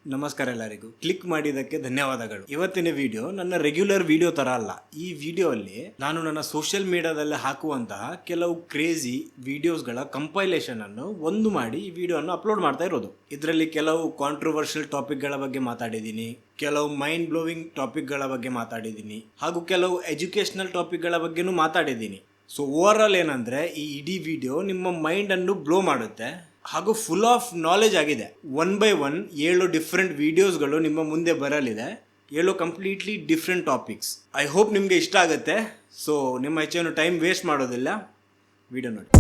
ನಮಸ್ಕಾರ ಎಲ್ಲರಿಗೂ. ಕ್ಲಿಕ್ ಮಾಡಿದ್ದಕ್ಕೆ ಧನ್ಯವಾದಗಳು. ಇವತ್ತಿನ ವಿಡಿಯೋ ನನ್ನ ರೆಗ್ಯುಲರ್ ವಿಡಿಯೋ ತರ ಅಲ್ಲ. ಈ ವಿಡಿಯೋ ಅಲ್ಲಿ ನಾನು ನನ್ನ ಸೋಷಿಯಲ್ ಮೀಡಿಯಾದಲ್ಲಿ ಹಾಕುವಂತಹ ಕೆಲವು ಕ್ರೇಜಿ ವಿಡಿಯೋಸ್ಗಳ ಕಂಪೈಲೇಷನ್ ಅನ್ನು ಒಂದು ಮಾಡಿ ಈ ವಿಡಿಯೋವನ್ನು ಅಪ್ಲೋಡ್ ಮಾಡ್ತಾ ಇರೋದು. ಇದರಲ್ಲಿ ಕೆಲವು ಕಾಂಟ್ರವರ್ಷಿಯಲ್ ಟಾಪಿಕ್ಗಳ ಬಗ್ಗೆ ಮಾತಾಡಿದ್ದೀನಿ, ಕೆಲವು ಮೈಂಡ್ ಬ್ಲೋವಿಂಗ್ ಟಾಪಿಕ್ಗಳ ಬಗ್ಗೆ ಮಾತಾಡಿದ್ದೀನಿ, ಹಾಗೂ ಕೆಲವು ಎಜುಕೇಶನಲ್ ಟಾಪಿಕ್ಗಳ ಬಗ್ಗೆನೂ ಮಾತಾಡಿದ್ದೀನಿ. ಸೊ ಓವರ್ ಆಲ್ ಏನಂದ್ರೆ ಈ ಇಡೀ ವಿಡಿಯೋ ನಿಮ್ಮ ಮೈಂಡ್ ಅನ್ನು ಬ್ಲೋ ಮಾಡುತ್ತೆ ಹಾಗೂ ಫುಲ್ ಆಫ್ ನಾಲೆಜ್ ಆಗಿದೆ. 1 by 1 7 ಡಿಫ್ರೆಂಟ್ ವಿಡಿಯೋಸ್ಗಳು ನಿಮ್ಮ ಮುಂದೆ ಬರಲಿದೆ. 7 completely different topics. I hope ನಿಮಗೆ ಇಷ್ಟ ಆಗುತ್ತೆ. ಸೊ ನಿಮ್ಮ ಹೆಚ್ಚೇನು ಟೈಮ್ ವೇಸ್ಟ್ ಮಾಡೋದಿಲ್ಲ, ವಿಡಿಯೋ ನೋಡಿ.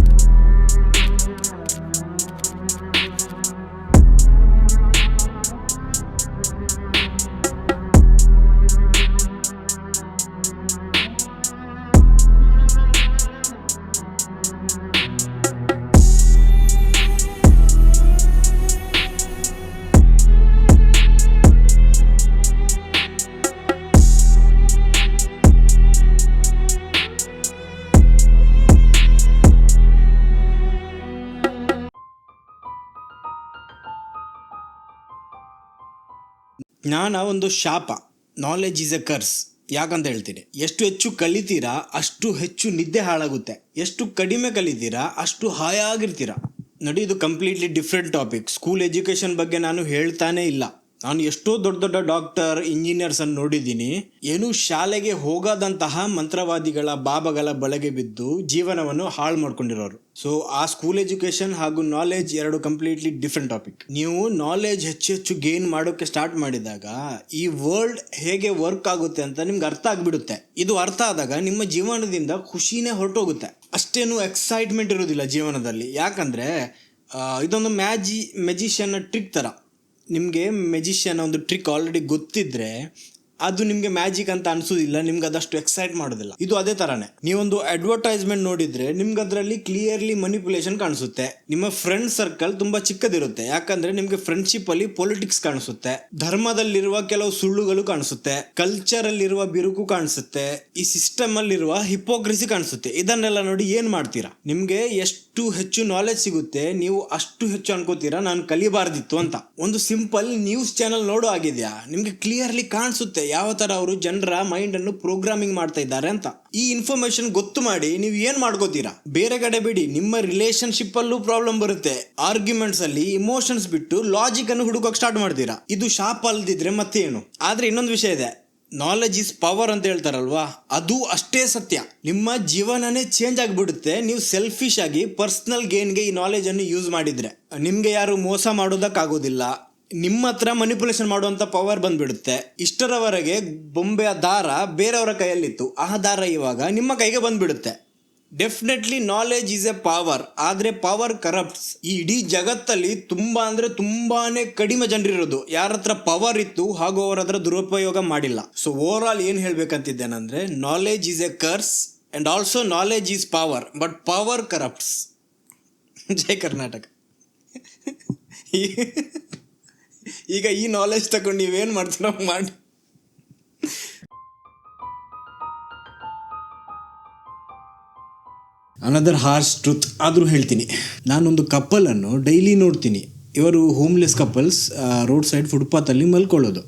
ಜ್ಞಾನ ಒಂದು ಶಾಪ, ನಾಲೆಜ್ ಈಸ್ ಎ ಕರ್ಸ್. ಯಾಕಂತ ಹೇಳ್ತೀನಿ, ಎಷ್ಟು ಹೆಚ್ಚು ಕಲಿತೀರಾ ಅಷ್ಟು ಹೆಚ್ಚು ನಿದ್ದೆ ಹಾಳಾಗುತ್ತೆ, ಎಷ್ಟು ಕಡಿಮೆ ಕಲಿತೀರಾ ಅಷ್ಟು ಹಾಯಾಗಿರ್ತೀರಾ. ನೋಡಿ, ಇದು completely different topic. School education ಬಗ್ಗೆ ನಾನು ಹೇಳ್ತಾನೆ ಇಲ್ಲ. ನಾನು ಎಷ್ಟೋ ದೊಡ್ಡ ದೊಡ್ಡ ಡಾಕ್ಟರ್, ಇಂಜಿನಿಯರ್ಸ್ ಅನ್ನು ನೋಡಿದ್ದೀನಿ, ಏನು ಶಾಲೆಗೆ ಹೋಗದಂತಹ ಮಂತ್ರವಾದಿಗಳ ಬಾಬಾಗಳ ಬಲೆಗೆ ಬಿದ್ದು ಜೀವನವನ್ನು ಹಾಳು ಮಾಡ್ಕೊಂಡಿರೋರು. ಸೊ ಆ ಸ್ಕೂಲ್ ಎಜುಕೇಷನ್ ಹಾಗೂ ನಾಲೆಜ್ ಎರಡು ಕಂಪ್ಲೀಟ್ಲಿ ಡಿಫ್ರೆಂಟ್ ಟಾಪಿಕ್. ನೀವು ನಾಲೆಜ್ ಹೆಚ್ಚು ಗೇನ್ ಮಾಡೋಕ್ಕೆ ಸ್ಟಾರ್ಟ್ ಮಾಡಿದಾಗ ಈ ವರ್ಲ್ಡ್ ಹೇಗೆ ವರ್ಕ್ ಆಗುತ್ತೆ ಅಂತ ನಿಮ್ಗೆ ಅರ್ಥ ಆಗಿಬಿಡುತ್ತೆ. ಇದು ಅರ್ಥ ಆದಾಗ ನಿಮ್ಮ ಜೀವನದಿಂದ ಖುಷಿನೇ ಹೊರಟೋಗುತ್ತೆ. ಅಷ್ಟೇನು ಎಕ್ಸೈಟ್ಮೆಂಟ್ ಇರೋದಿಲ್ಲ ಜೀವನದಲ್ಲಿ. ಯಾಕಂದರೆ ಇದೊಂದು ಮೆಜಿಷಿಯನ್ ಟ್ರಿಕ್ ಥರ. ನಿಮಗೆ ಮೆಜಿಷಿಯನ್ ಒಂದು ಟ್ರಿಕ್ ಆಲ್ರೆಡಿ ಗೊತ್ತಿದ್ರೆ ಅದು ನಿಮಗೆ ಮ್ಯಾಜಿಕ್ ಅಂತ ಅನಿಸೋದಿಲ್ಲ, ನಿಮ್ಗೆ ಅದಷ್ಟು ಎಕ್ಸೈಟ್ ಮಾಡೋದಿಲ್ಲ. ಇದು ಅದೇ ಥರನೇ. ನೀವೊಂದು ಅಡ್ವರ್ಟೈಸ್ಮೆಂಟ್ ನೋಡಿದರೆ ನಿಮ್ಗೆ ಅದರಲ್ಲಿ ಕ್ಲಿಯರ್ಲಿ ಮನಿಪ್ಯುಲೇಷನ್ ಕಾಣಿಸುತ್ತೆ. ನಿಮ್ಮ ಫ್ರೆಂಡ್ ಸರ್ಕಲ್ ತುಂಬ ಚಿಕ್ಕದಿರುತ್ತೆ, ಯಾಕಂದರೆ ನಿಮಗೆ ಫ್ರೆಂಡ್ಶಿಪ್ಪಲ್ಲಿ ಪೊಲಿಟಿಕ್ಸ್ ಕಾಣಿಸುತ್ತೆ, ಧರ್ಮದಲ್ಲಿರುವ ಕೆಲವು ಸುಳ್ಳುಗಳು ಕಾಣಿಸುತ್ತೆ, ಕಲ್ಚರಲ್ಲಿರುವ ಬಿರುಕು ಕಾಣಿಸುತ್ತೆ, ಈ ಸಿಸ್ಟಮಲ್ಲಿರುವ ಹಿಪೋಕ್ರಸಿ ಕಾಣಿಸುತ್ತೆ. ಇದನ್ನೆಲ್ಲ ನೋಡಿ ಏನು ಮಾಡ್ತೀರಾ? ನಿಮಗೆ ಎಷ್ಟು ಹೆಚ್ಚು ನಾಲೆಜ್ ಸಿಗುತ್ತೆ ನೀವು ಅಷ್ಟು ಹೆಚ್ಚು ಅನ್ಕೋತೀರಾ ನಾನು ಕಲಿಬಾರ್ದಿತ್ತು ಅಂತ. ಒಂದು ಸಿಂಪಲ್ ನ್ಯೂಸ್ ಚಾನಲ್ ನೋಡೋ ಆಗಿದೆಯಾ, ನಿಮಗೆ ಕ್ಲಿಯರ್ಲಿ ಕಾಣಿಸುತ್ತೆ ಯಾವ ತರ ಅವರು ಜನರ ಮೈಂಡ್ ಅನ್ನು ಪ್ರೋಗ್ರಾಮಿಂಗ್ ಮಾಡ್ತಾ ಇದ್ದಾರೆ ಅಂತ. ಈ ಇನ್ಫಾರ್ಮೇಶನ್ ಗೊತ್ತು ಮಾಡಿ ನೀವು ಏನ್ ಮಾಡ್ಕೋತೀರಾ? ಬೇರೆ ಕಡೆ ಬಿಡಿ, ನಿಮ್ಮ ರಿಲೇಶನ್ಶಿಪ್ ಅಲ್ಲೂ ಪ್ರಾಬ್ಲಮ್ ಬರುತ್ತೆ. ಆರ್ಗ್ಯುಮೆಂಟ್ಸ್ ಅಲ್ಲಿ ಇಮೋಷನ್ಸ್ ಬಿಟ್ಟು ಲಾಜಿಕ್ ಅನ್ನು ಹುಡುಕೋಕೆ ಸ್ಟಾರ್ಟ್ ಮಾಡ್ತೀರಾ. ಇದು ಶಾಪ್ ಅಲ್ದಿದ್ರೆ ಮತ್ತೆ ಏನು? ಆದ್ರೆ ಇನ್ನೊಂದು ವಿಷಯ ಇದೆ, ನಾಲೆಜ್ ಇಸ್ ಪವರ್ ಅಂತ ಹೇಳ್ತಾರಲ್ವಾ, ಅದು ಅಷ್ಟೇ ಸತ್ಯ. ನಿಮ್ಮ ಜೀವನನೇ ಚೇಂಜ್ ಆಗಿಬಿಡುತ್ತೆ ನೀವು ಸೆಲ್ಫಿಶ್ ಆಗಿ ಪರ್ಸನಲ್ ಗೇನ್ಗೆ ಈ ನಾಲೆಜ್ ಅನ್ನು ಯೂಸ್ ಮಾಡಿದ್ರೆ. ನಿಮ್ಗೆ ಯಾರು ಮೋಸ ಮಾಡೋದಕ್ಕಾಗೋದಿಲ್ಲ, ನಿಮ್ಮ ಹತ್ರ ಮನಿಪುಲೇಷನ್ ಮಾಡುವಂಥ ಪವರ್ ಬಂದ್ಬಿಡುತ್ತೆ. ಇಷ್ಟರವರೆಗೆ ಬೊಂಬೆಯ ದಾರ ಬೇರೆಯವರ ಕೈಯಲ್ಲಿತ್ತು, ಆ ದಾರ ಇವಾಗ ನಿಮ್ಮ ಕೈಗೆ ಬಂದ್ಬಿಡುತ್ತೆ. Definitely knowledge is A power, ಆದರೆ ಪವರ್ ಕರಪ್ಟ್ಸ್. ಈ ಇಡೀ ಜಗತ್ತಲ್ಲಿ ತುಂಬಾ ಅಂದರೆ ತುಂಬಾನೇ ಕಡಿಮೆ ಜನರಿರೋದು ಯಾರ ಹತ್ರ ಪವರ್ ಇತ್ತು ಹಾಗೂ ಅವರ ಹತ್ರ ದುರುಪಯೋಗ ಮಾಡಿಲ್ಲ. ಸೊ ಓವರ್ ಆಲ್ ಏನು ಹೇಳ್ಬೇಕಂತಿದ್ದೇನೆಂದ್ರೆ, knowledge is a curse and also knowledge is power, but power corrupts. ಜೈ ಕರ್ನಾಟಕ. ಈಗ ಈ ನಾಲೆಜ್ ತಗೊಂಡು ನೀವೇನು ಮಾಡ್ತೀರೋ ಮಾಡಿ. ಅನದರ್ ಹಾರ್ಶ್ ಟ್ರೂತ್ ಆದರೂ ಹೇಳ್ತೀನಿ. ನಾನೊಂದು ಕಪ್ಪಲನ್ನು ಡೈಲಿ ನೋಡ್ತೀನಿ. ಇವರು ಹೋಮ್ಲೆಸ್ ಕಪಲ್ಸ್ ರೋಡ್ ಸೈಡ್ ಫುಟ್ಪಾತಲ್ಲಿ ಮಲ್ಕೊಳ್ಳೋದು.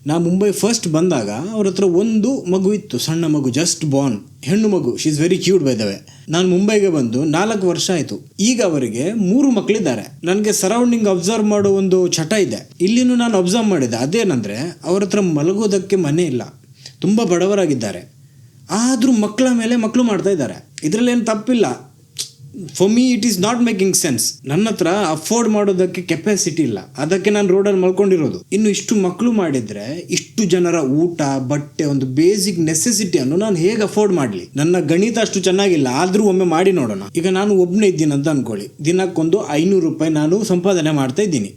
ನಾ ಮುಂಬೈ ಫಸ್ಟ್ ಬಂದಾಗ ಅವ್ರ ಹತ್ರ ಒಂದು ಮಗು ಇತ್ತು, ಸಣ್ಣ ಮಗು, ಜಸ್ಟ್ ಬಾರ್ನ್, ಹೆಣ್ಣು ಮಗು. She is very cute by the way. ನಾನು ಮುಂಬೈಗೆ ಬಂದು 4 ವರ್ಷ ಆಯಿತು. ಈಗ ಅವರಿಗೆ 3 ಮಕ್ಕಳಿದ್ದಾರೆ. ನನಗೆ ಸರೌಂಡಿಂಗ್ ಅಬ್ಸರ್ವ್ ಮಾಡೋ ಒಂದು ಚಟ ಇದೆ. ಇಲ್ಲಿನೂ ನಾನು ಅಬ್ಸರ್ವ್ ಮಾಡಿದೆ. ಅದೇನೆಂದರೆ, ಅವ್ರ ಹತ್ರ ಮಲಗೋದಕ್ಕೆ ಮನೆ ಇಲ್ಲ, ತುಂಬ ಬಡವರಾಗಿದ್ದಾರೆ, ಆದರೂ ಮಕ್ಕಳ ಮೇಲೆ ಮಕ್ಕಳು ಮಾಡ್ತಾ ಇದ್ದಾರೆ. ಇದರಲ್ಲೇನು ತಪ್ಪಿಲ್ಲ. For me it is not making sense. ನನ್ನ ಹತ್ರ ಅಫೋರ್ಡ್ ಮಾಡೋದಕ್ಕೆ ಕೆಪಾಸಿಟಿ ಇಲ್ಲ, ಅದಕ್ಕೆ ನಾನು ರೋಡಲ್ಲಿ ಮಲ್ಕೊಂಡಿರೋದು. ಇನ್ನು ಇಷ್ಟು ಮಕ್ಕಳು ಮಾಡಿದರೆ ಇಷ್ಟು ಜನರ ಊಟ, ಬಟ್ಟೆ, ಒಂದು ಬೇಸಿಕ್ ನೆಸೆಸಿಟಿಯನ್ನು ನಾನು ಹೇಗೆ ಅಫೋರ್ಡ್ ಮಾಡಲಿ? ನನ್ನ ಗಣಿತ ಅಷ್ಟು ಚೆನ್ನಾಗಿಲ್ಲ, ಆದರೂ ಒಮ್ಮೆ ಮಾಡಿ ನೋಡೋಣ. ಈಗ ನಾನು ಒಬ್ಬನೇ ಇದ್ದೀನಿ ಅಂತ ಅಂದ್ಕೊಳ್ಳಿ. ದಿನಕ್ಕೊಂದು 500 ರೂಪಾಯಿ ನಾನು ಸಂಪಾದನೆ ಮಾಡ್ತಾ ಇದ್ದೀನಿ.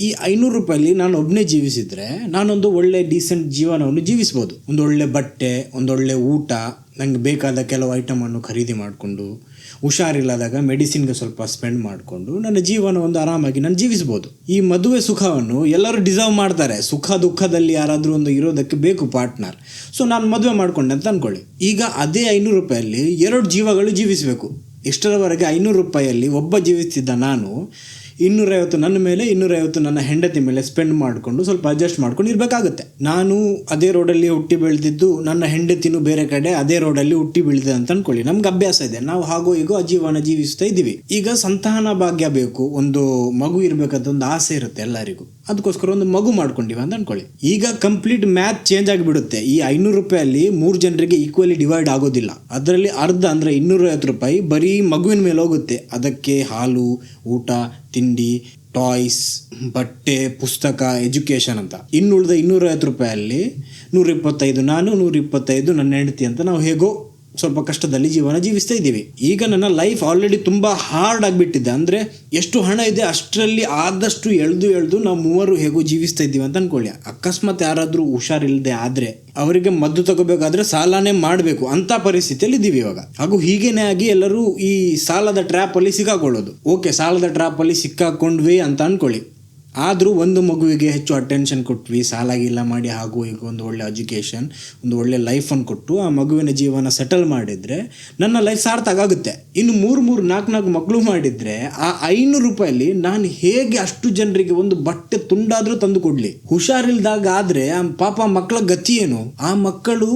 ಈ 500 ರೂಪಾಯಲ್ಲಿ ನಾನು ಒಬ್ಬನೇ ಜೀವಿಸಿದರೆ ನಾನೊಂದು ಒಳ್ಳೆ ಡೀಸೆಂಟ್ ಜೀವನವನ್ನು ಜೀವಿಸ್ಬೋದು. ಒಂದು ಒಳ್ಳೆ ಬಟ್ಟೆ, ಒಂದೊಳ್ಳೆ ಊಟ, ನನಗೆ ಬೇಕಾದ ಕೆಲವು ಐಟಮನ್ನು ಖರೀದಿ ಮಾಡಿಕೊಂಡು, ಹುಷಾರಿಲ್ಲದಾಗ ಮೆಡಿಸಿನ್ಗೆ ಸ್ವಲ್ಪ ಸ್ಪೆಂಡ್ ಮಾಡಿಕೊಂಡು ನನ್ನ ಜೀವನವನ್ನು ಆರಾಮಾಗಿ ನಾನು ಜೀವಿಸ್ಬೋದು. ಈ ಮದುವೆ ಸುಖವನ್ನು ಎಲ್ಲರೂ ಡಿಸರ್ವ್ ಮಾಡ್ತಾರೆ. ಸುಖ ದುಃಖದಲ್ಲಿ ಯಾರಾದರೂ ಒಂದು ಇರೋದಕ್ಕೆ ಬೇಕು ಪಾರ್ಟ್ನರ್. ಸೊ ನಾನು ಮದುವೆ ಮಾಡ್ಕೊಂಡೆ ಅಂತ ಅಂದ್ಕೊಳ್ಳಿ. ಈಗ ಅದೇ 500 ರೂಪಾಯಲ್ಲಿ 2 ಜೀವಗಳು ಜೀವಿಸಬೇಕು. ಇಷ್ಟರವರೆಗೆ 500 ರೂಪಾಯಲ್ಲಿ ಒಬ್ಬ ಜೀವಿಸ್ತಿದ್ದ ನಾನು 250 ನನ್ನ ಮೇಲೆ, 250 ನನ್ನ ಹೆಂಡತಿ ಮೇಲೆ ಸ್ಪೆಂಡ್ ಮಾಡಿಕೊಂಡು ಸ್ವಲ್ಪ ಅಡ್ಜಸ್ಟ್ ಮಾಡ್ಕೊಂಡು ಇರಬೇಕಾಗುತ್ತೆ. ನಾನು ಅದೇ ರೋಡಲ್ಲಿ ಹುಟ್ಟಿ ಬೆಳೆದಿದ್ದು, ನನ್ನ ಹೆಂಡತಿನೂ ಬೇರೆ ಕಡೆ ಅದೇ ರೋಡಲ್ಲಿ ಹುಟ್ಟಿ ಬೆಳೆದಿದೆ ಅಂತ ಅನ್ಕೊಳ್ಳಿ. ನಮ್ಗೆ ಅಭ್ಯಾಸ ಇದೆ, ನಾವು ಹಾಗೂ ಹೀಗೋ ಜೀವನ ಜೀವಿಸ್ತಾ ಇದ್ದೀವಿ. ಈಗ ಸಂತಾನ ಭಾಗ್ಯ ಬೇಕು, ಒಂದು ಮಗು ಇರಬೇಕಂತ ಒಂದು ಆಸೆ ಇರುತ್ತೆ ಎಲ್ಲರಿಗೂ. ಅದಕ್ಕೋಸ್ಕರ ಒಂದು ಮಗು ಮಾಡ್ಕೊಂಡಿವ ಅಂತ ಅನ್ಕೊಳ್ಳಿ. ಈಗ ಕಂಪ್ಲೀಟ್ ಮ್ಯಾಥ್ ಚೇಂಜ್ ಆಗಿಬಿಡುತ್ತೆ. ಈ 500 ರೂಪಾಯಲ್ಲಿ 3 ಜನರಿಗೆ ಈಕ್ವಲಿ ಡಿವೈಡ್ ಆಗೋದಿಲ್ಲ. ಅದರಲ್ಲಿ ಅರ್ಧ ಅಂದರೆ 250 ರೂಪಾಯಿ ಬರೀ ಮಗುವಿನ ಮೇಲೆ ಹೋಗುತ್ತೆ. ಅದಕ್ಕೆ ಹಾಲು, ಊಟ, ತಿಂಡಿ, ಟಾಯ್ಸ್, ಬಟ್ಟೆ, ಪುಸ್ತಕ, ಎಜುಕೇಷನ್ ಅಂತ. ಇನ್ನುಳಿದ 250 ರೂಪಾಯಲ್ಲಿ 125 ನಾನು, 125 ನನ್ನ ಹೆಂಡತಿ ಅಂತ ನಾವು ಹೇಗೋ ಸ್ವಲ್ಪ ಕಷ್ಟದಲ್ಲಿ ಜೀವನ ಜೀವಿಸ್ತಾ ಇದ್ದೀವಿ. ಈಗ ನನ್ನ ಲೈಫ್ ಆಲ್ರೆಡಿ ತುಂಬ ಹಾರ್ಡ್ ಆಗಿಬಿಟ್ಟಿದೆ. ಅಂದರೆ ಎಷ್ಟು ಹಣ ಇದೆ ಅಷ್ಟರಲ್ಲಿ ಆದಷ್ಟು ಎಳೆದು ನಾವು ಮೂವರು ಹೇಗೋ ಜೀವಿಸ್ತಾ ಇದ್ದೀವಿ ಅಂತ ಅನ್ಕೊಳ್ಳಿ. ಅಕಸ್ಮಾತ್ ಯಾರಾದರೂ ಹುಷಾರಿಲ್ಲದೆ ಆದರೆ ಅವರಿಗೆ ಮದ್ದು ತಗೋಬೇಕಾದ್ರೆ ಸಾಲನೇ ಮಾಡಬೇಕು ಅಂತ ಪರಿಸ್ಥಿತಿಯಲ್ಲಿ ಇದ್ದೀವಿ ಇವಾಗ. ಹಾಗೂ ಹೀಗೇನೆ ಆಗಿ ಎಲ್ಲರೂ ಈ ಸಾಲದ ಟ್ರ್ಯಾಪಲ್ಲಿ ಸಿಕ್ಕಾಕೊಳ್ಳೋದು. ಓಕೆ, ಸಾಲದ ಟ್ರ್ಯಾಪಲ್ಲಿ ಸಿಕ್ಕಾಕೊಂಡ್ವಿ ಅಂತ ಅನ್ಕೊಳ್ಳಿ. ಆದರೂ ಒಂದು ಮಗುವಿಗೆ ಹೆಚ್ಚು ಅಟೆನ್ಷನ್ ಕೊಟ್ವಿ, ಸಾಲ ಗೀಲ ಮಾಡಿ ಹಾಗೂ ಈಗ ಒಂದು ಒಳ್ಳೆ ಎಜುಕೇಷನ್, ಒಂದು ಒಳ್ಳೆ ಲೈಫನ್ನು ಕೊಟ್ಟು ಆ ಮಗುವಿನ ಜೀವನ ಸೆಟಲ್ ಮಾಡಿದರೆ ನನ್ನ ಲೈಫ್ ಸಾರ್ಥಕ ಆಗುತ್ತೆ. ಇನ್ನು 3-4 ಮಕ್ಕಳು ಮಾಡಿದರೆ ಆ 500 ರೂಪಾಯಲ್ಲಿ ನಾನು ಹೇಗೆ ಅಷ್ಟು ಜನರಿಗೆ ಒಂದು ಬಟ್ಟೆ ತುಂಡಾದರೂ ತಂದು ಕೊಡಲಿ? ಹುಷಾರಿಲ್ದಾಗ ಆದರೆ ಆ ಪಾಪ ಮಕ್ಕಳ ಗತಿ ಏನು? ಆ ಮಕ್ಕಳು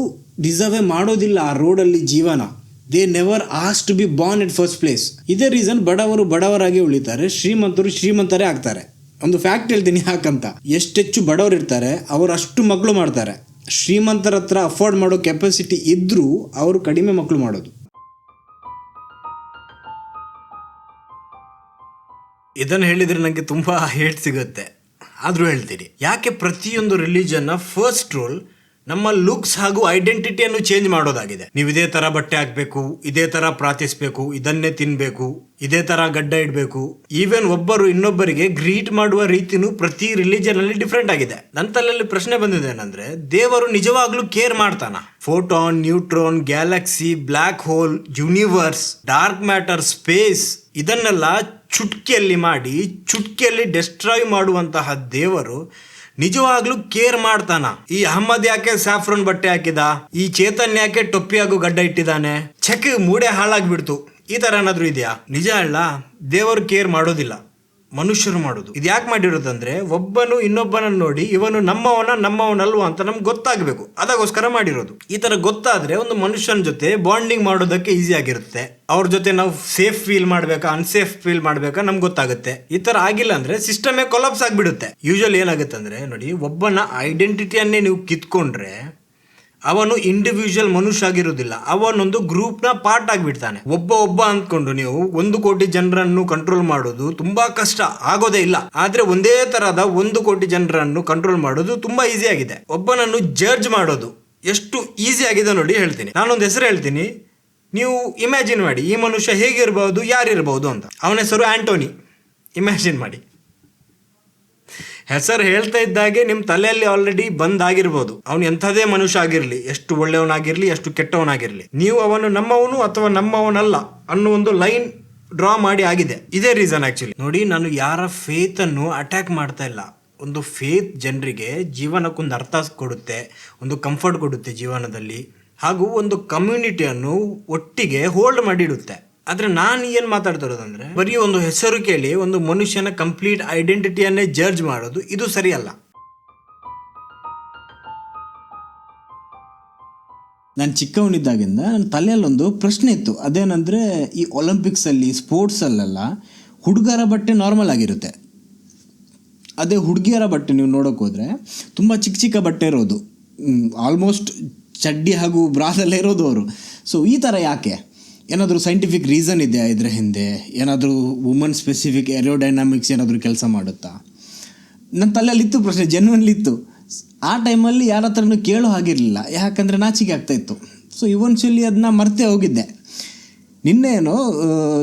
ಡಿಸರ್ವೇ ಮಾಡೋದಿಲ್ಲ ಆ ರೋಡಲ್ಲಿ ಜೀವನ. ದೇ ನೆವರ್ ಆಸ್ to be born at first place. ಇದೇ ರೀಸನ್ ಬಡವರು ಬಡವರಾಗಿ ಉಳಿತಾರೆ, ಶ್ರೀಮಂತರು ಶ್ರೀಮಂತರೇ ಆಗ್ತಾರೆ. ಒಂದು ಫ್ಯಾಕ್ಟ್ ಹೇಳ್ತೀನಿ ಯಾಕಂತ. ಎಷ್ಟೆಚ್ಚು ಬಡವರು ಇರ್ತಾರೆ ಅವರು ಅಷ್ಟು ಮಕ್ಕಳು ಮಾಡ್ತಾರೆ. ಶ್ರೀಮಂತರ ಹತ್ರ ಅಫೋರ್ಡ್ ಮಾಡೋ ಕೆಪಾಸಿಟಿ ಇದ್ದರೂ ಅವರು ಕಡಿಮೆ ಮಕ್ಕಳು ಮಾಡೋದು. ಇದನ್ನು ಹೇಳಿದರೆ ನನಗೆ ತುಂಬ ಹೇಟ್ ಸಿಗುತ್ತೆ, ಆದರೂ ಹೇಳ್ತೀನಿ. ಯಾಕೆ ಪ್ರತಿಯೊಂದು ರಿಲಿಜನ್ನ ಫಸ್ಟ್ ರೂಲ್ ನಮ್ಮ ಲುಕ್ಸ್ ಹಾಗೂ ಐಡೆಂಟಿಟಿಯನ್ನು ಚೇಂಜ್ ಮಾಡೋದಾಗಿದೆ. ನೀವು ಇದೇ ತರ ಬಟ್ಟೆ ಹಾಕ್ಬೇಕು, ಇದೇ ತರ ಪ್ರಾರ್ಥಿಸ್ಬೇಕು, ಇದನ್ನೇ ತಿನ್ಬೇಕು, ಇದೇ ತರ ಗಡ್ಡ ಇಡಬೇಕು. ಈವನ್ ಒಬ್ಬರು ಇನ್ನೊಬ್ಬರಿಗೆ ಗ್ರೀಟ್ ಮಾಡುವ ರೀತಿನೂ ಪ್ರತಿ ರಿಲಿಜನ್ ಅಲ್ಲಿ ಡಿಫ್ರೆಂಟ್ ಆಗಿದೆ. ನನ್ನ ತಲೆಯಲ್ಲಿ ಪ್ರಶ್ನೆ ಬಂದಿದೆ ಏನಂದ್ರೆ, ದೇವರು ನಿಜವಾಗ್ಲೂ ಕೇರ್ ಮಾಡ್ತಾನ? Photon, neutron, galaxy, black hole, universe, dark matter, space ಇದನ್ನೆಲ್ಲ ಚುಟ್ಕಿಯಲ್ಲಿ ಮಾಡಿ ಚುಟ್ಕಿಯಲ್ಲಿ ಡೆಸ್ಟ್ರಾಯ್ ಮಾಡುವಂತಹ ದೇವರು ನಿಜವಾಗ್ಲೂ ಕೇರ್ ಮಾಡ್ತಾನ? ಈ ಅಹಮ್ಮದ್ ಯಾಕೆ ಸ್ಯಾಫ್ರನ್ ಬಟ್ಟೆ ಹಾಕಿದ? ಈ ಚೇತನ್ ಯಾಕೆ ಟೊಪ್ಪಿ ಹಾಗೂ ಗಡ್ಡ ಇಟ್ಟಿದ್ದಾನೆ? ಚೆಕ್ ಮೂಡೆ ಹಾಳಾಗ್ಬಿಡ್ತು. ಈ ತರ ಏನಾದ್ರು ಇದೆಯಾ? ನಿಜ ಅಲ್ಲ, ದೇವರು ಕೇರ್ ಮಾಡೋದಿಲ್ಲ, ಮನುಷ್ಯರು ಮಾಡೋದು. ಇದು ಯಾಕೆ ಮಾಡಿರೋದಂದ್ರೆ, ಒಬ್ಬನು ಇನ್ನೊಬ್ಬನನ್ನು ನೋಡಿ ಇವನು ನಮ್ಮವನಲ್ವ ಅಂತ ನಮ್ಗೆ ಗೊತ್ತಾಗಬೇಕು, ಅದಕ್ಕೋಸ್ಕರ ಮಾಡಿರೋದು. ಈ ತರ ಗೊತ್ತಾದ್ರೆ ಒಂದು ಮನುಷ್ಯನ ಜೊತೆ ಬಾಂಡಿಂಗ್ ಮಾಡೋದಕ್ಕೆ ಈಸಿ ಆಗಿರುತ್ತೆ. ಅವ್ರ ಜೊತೆ ನಾವು ಸೇಫ್ ಫೀಲ್ ಮಾಡ್ಬೇಕಾ ಅನ್ಸೇಫ್ ಫೀಲ್ ಮಾಡ್ಬೇಕಾ ನಮ್ಗೆ ಗೊತ್ತಾಗುತ್ತೆ. ಈ ತರ ಆಗಿಲ್ಲ ಅಂದ್ರೆ ಸಿಸ್ಟಮೇ ಕೊಲಾಪ್ಸ್ ಆಗ್ಬಿಡುತ್ತೆ. ಯೂಶಲಿ ಏನಾಗುತ್ತೆ ಅಂದ್ರೆ ನೋಡಿ, ಒಬ್ಬನ ಐಡೆಂಟಿಟಿಯನ್ನೇ ನೀವು ಕಿತ್ಕೊಂಡ್ರೆ ಅವನು ಇಂಡಿವಿಜುವಲ್ ಮನುಷ್ಯ ಆಗಿರೋದಿಲ್ಲ, ಅವನೊಂದು ಗ್ರೂಪ್ನ ಪಾರ್ಟ್ ಆಗಿಬಿಡ್ತಾನೆ. ಒಬ್ಬ ಅಂದ್ಕೊಂಡು ನೀವು 1 ಕೋಟಿ ಜನರನ್ನು ಕಂಟ್ರೋಲ್ ಮಾಡೋದು ತುಂಬಾ ಕಷ್ಟ, ಆಗೋದೇ ಇಲ್ಲ. ಆದ್ರೆ ಒಂದೇ ತರಹದ 1 ಕೋಟಿ ಜನರನ್ನು ಕಂಟ್ರೋಲ್ ಮಾಡೋದು ತುಂಬಾ ಈಸಿ ಆಗಿದೆ. ಒಬ್ಬನನ್ನು ಜಡ್ಜ್ ಮಾಡೋದು ಎಷ್ಟು ಈಸಿ ಆಗಿದೆ ನೋಡಿ ಹೇಳ್ತೀನಿ. ನಾನೊಂದು ಹೆಸರು ಹೇಳ್ತೀನಿ, ನೀವು ಇಮ್ಯಾಜಿನ್ ಮಾಡಿ ಈ ಮನುಷ್ಯ ಹೇಗಿರ್ಬಹುದು, ಯಾರಿರ್ಬಹುದು ಅಂತ. ಅವನ ಹೆಸರು ಆಂಟೋನಿ. ಇಮ್ಯಾಜಿನ್ ಮಾಡಿ. ಹೆಸರು ಹೇಳ್ತಾ ಇದ್ದಾಗೆ ನಿಮ್ಮ ತಲೆಯಲ್ಲಿ ಆಲ್ರೆಡಿ ಬಂದಾಗಿರ್ಬೋದು. ಅವನು ಎಂಥದೇ ಮನುಷ್ಯ ಆಗಿರಲಿ, ಎಷ್ಟು ಒಳ್ಳೆಯವನಾಗಿರ್ಲಿ, ಎಷ್ಟು ಕೆಟ್ಟವನಾಗಿರ್ಲಿ, ನೀವು ಅವನು ನಮ್ಮವನು ಅಥವಾ ನಮ್ಮವನಲ್ಲ ಅನ್ನೋ ಒಂದು ಲೈನ್ ಡ್ರಾ ಮಾಡಿ ಆಗಿದೆ. ಇದೇ ರೀಸನ್ ಆಕ್ಚುಲಿ. ನೋಡಿ, ನಾನು ಯಾರ ಫೇತ್ ಅನ್ನು ಅಟ್ಯಾಕ್ ಮಾಡ್ತಾ ಇಲ್ಲ. ಒಂದು ಫೇತ್ ಜನರಿಗೆ ಜೀವನಕ್ಕೊಂದು ಅರ್ಥ ಕೊಡುತ್ತೆ, ಒಂದು ಕಂಫರ್ಟ್ ಕೊಡುತ್ತೆ ಜೀವನದಲ್ಲಿ, ಹಾಗೂ ಒಂದು ಕಮ್ಯುನಿಟಿಯನ್ನು ಒಟ್ಟಿಗೆ ಹೋಲ್ಡ್ ಮಾಡಿಡುತ್ತೆ. ಆದ್ರೆ ನಾನು ಏನ್ ಮಾತಾಡ್ತಾ ಇರೋದಂದ್ರೆ, ಬರೀ ಒಂದು ಹೆಸರು ಕೇಳಿ ಒಂದು ಮನುಷ್ಯನ ಕಂಪ್ಲೀಟ್ ಐಡೆಂಟಿಟಿಯನ್ನೇ ಜಡ್ಜ್ ಮಾಡೋದು ಇದು ಸರಿಯಲ್ಲ. ನಾನು ಚಿಕ್ಕವನಿದ್ದಾಗಿಂದ ನನ್ನ ತಲೆಯಲ್ಲೊಂದು ಪ್ರಶ್ನೆ ಇತ್ತು. ಅದೇನಂದರೆ, ಈ ಒಲಿಂಪಿಕ್ಸಲ್ಲಿ ಸ್ಪೋರ್ಟ್ಸಲ್ಲೆಲ್ಲ ಹುಡುಗರ ಬಟ್ಟೆ ನಾರ್ಮಲ್ ಆಗಿರುತ್ತೆ, ಅದೇ ಹುಡುಗಿಯರ ಬಟ್ಟೆ ನೀವು ನೋಡೋಕೆ ಹೋದರೆ ತುಂಬ ಚಿಕ್ಕ ಬಟ್ಟೆ ಇರೋದು, ಆಲ್ಮೋಸ್ಟ್ ಚಡ್ಡಿ ಹಾಗೂ ಬ್ರಾದಲ್ಲೇ ಇರೋದು ಅವರು. ಸೊ ಈ ಥರ ಯಾಕೆ? ಏನಾದರೂ ಸೈಂಟಿಫಿಕ್ ರೀಸನ್ ಇದೆಯಾ ಇದರ ಹಿಂದೆ? ಏನಾದರೂ ವುಮನ್ ಸ್ಪೆಸಿಫಿಕ್ ಏರೋಡೈನಾಮಿಕ್ಸ್ ಏನಾದರೂ ಕೆಲಸ ಮಾಡುತ್ತಾ? ನನ್ನ ತಲೆಯಲ್ಲಿತ್ತು ಪ್ರಶ್ನೆ, ಜೆನ್ವನ್ಲಿತ್ತು. ಆ ಟೈಮಲ್ಲಿ ಯಾರ ಹತ್ರನೂ ಕೇಳೋ ಹಾಗಿರಲಿಲ್ಲ, ಯಾಕಂದರೆ ನಾಚಿಕೆ ಆಗ್ತಾಯಿತ್ತು. ಸೊ ಇವನ್ಚುಲಿ ಅದನ್ನ ಮರ್ತೇ ಹೋಗಿದ್ದೆ. ನಿನ್ನೇನೋ